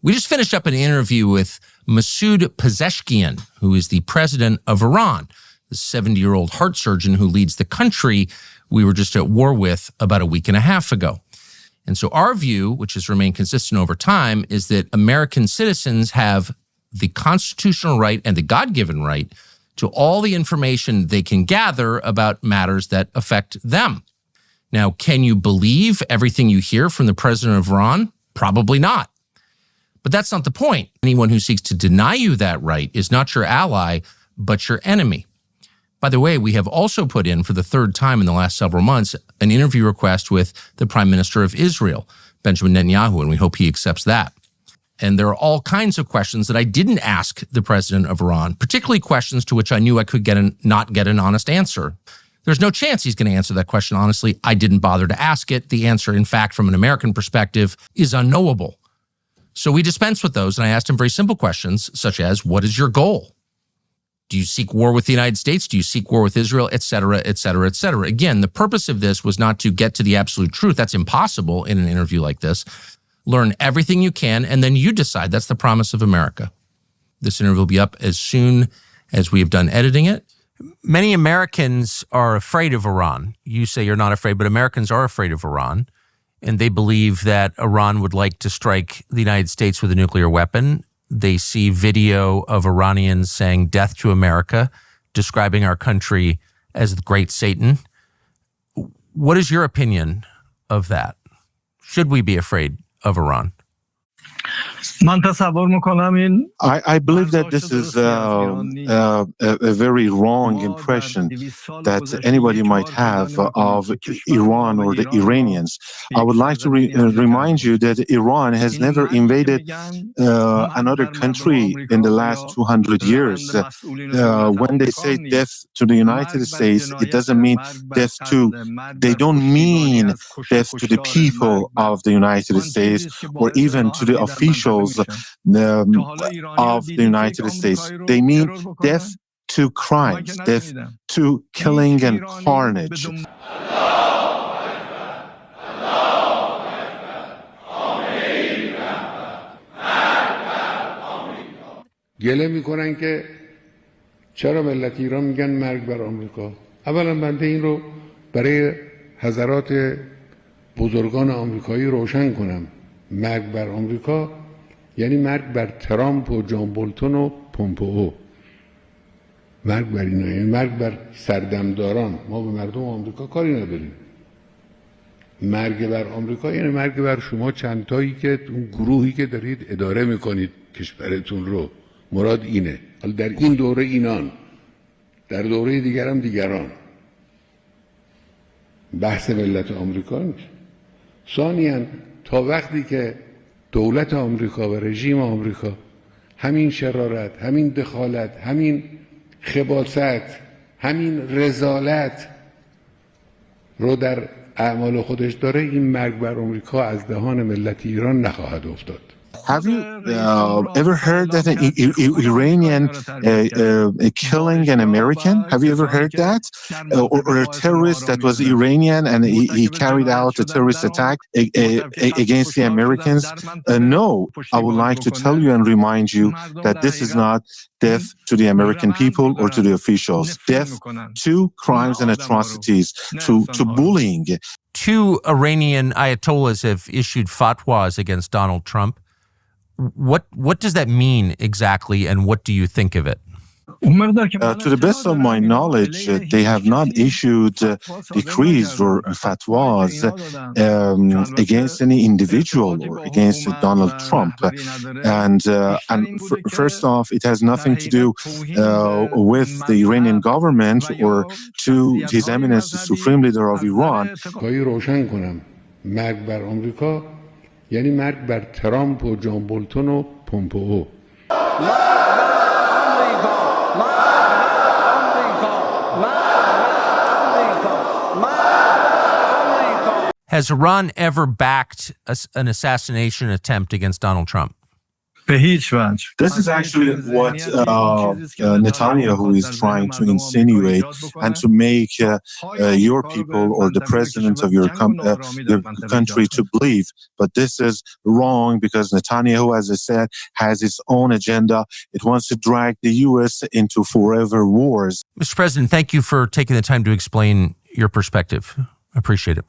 We just finished up an interview with Masoud Pezeshkian, who is the president of Iran, the 70-year-old heart surgeon who leads the country we were just at war with about a week and a half ago. And so our view, which has remained consistent over time, is that American citizens have the constitutional right and the God-given right to all the information they can gather about matters that affect them. Now, can you believe everything you hear from the president of Iran? Probably not. But that's not the point. Anyone who seeks to deny you that right is not your ally, but your enemy. By the way, we have also put in, for the third time in the last several months, an interview request with the Prime Minister of Israel, Benjamin Netanyahu, and we hope he accepts that. And there are all kinds of questions that I didn't ask the president of Iran, particularly questions to which I knew I could not get an honest answer. There's no chance he's going to answer that question honestly. I didn't bother to ask it. The answer, in fact, from an American perspective, is unknowable. So we dispensed with those, and I asked him very simple questions, such as, what is your goal? Do you seek war with the United States? Do you seek war with Israel? Et cetera, et cetera, et cetera. Again, the purpose of this was not to get to the absolute truth. That's impossible in an interview like this. Learn everything you can, and then you decide. That's the promise of America. This interview will be up as soon as we have done editing it. Many Americans are afraid of Iran. You say you're not afraid, but Americans are afraid of Iran. And they believe that Iran would like to strike the United States with a nuclear weapon. They see video of Iranians saying death to America, describing our country as the great Satan. What is your opinion of that? Should we be afraid of Iran? I believe that this is a very wrong impression that anybody might have of Iran or the Iranians. I would like to remind you that Iran has never invaded another country in the last 200 years. When they say death to the United States, it doesn't mean death to, they don't mean death to the people of the United States or even to the officials of the United States. They mean death to crimes, death to killing and carnage. گله میکنن که چرا ملت ایران میگن مرگ بر آمریکا. اولا بنده این رو برای حضرات بزرگان آمریکایی روشن کنم. مرگ بر آمریکا یعنی مرگ بر ترامپ و جان بولتون و پومپئو. مرگ بر اینا یعنی مرگ بر سردمداران. ما به مردم آمریکا کاری نداریم. مرگ بر آمریکا یعنی مرگ بر شما چندتایی که اون گروهی که دارید اداره میکنید کشورتون رو. مراد اینه. حالا در این دوره اینان، در دوره دیگر هم دیگران. بحث ملت آمریکا نیست. ثانیاً تا وقتی که دولت آمریکا و رژیم آمریکا همین شرارت، همین دخالت، همین خباثت، همین رذالت رو در اعمال خودش داره، این مرگ بر آمریکا از دهان ملت ایران نخواهد افتاد. Have you ever heard that an Iranian killing an American? Have you ever heard that? Or a terrorist that was Iranian and he carried out a terrorist attack against the Americans? No, I would like to tell you and remind you that this is not death to the American people or to the officials. Death to crimes and atrocities, to bullying. Two Iranian ayatollahs have issued fatwas against Donald Trump. What does that mean exactly, and what do you think of it? To the best of my knowledge, they have not issued decrees or fatwas against any individual or against Donald Trump. And first off, it has nothing to do with the Iranian government or to His Eminence, the Supreme Leader of Iran. یعنی مرگ بر ترامپ و جان بولتون و پومپئو. Has Iran ever backed an assassination attempt against Donald Trump? This is actually what Netanyahu is trying to insinuate and to make your people or the president of your country to believe. But this is wrong because Netanyahu, as I said, has its own agenda. It wants to drag the U.S. into forever wars. Mr. President, thank you for taking the time to explain your perspective. I appreciate it.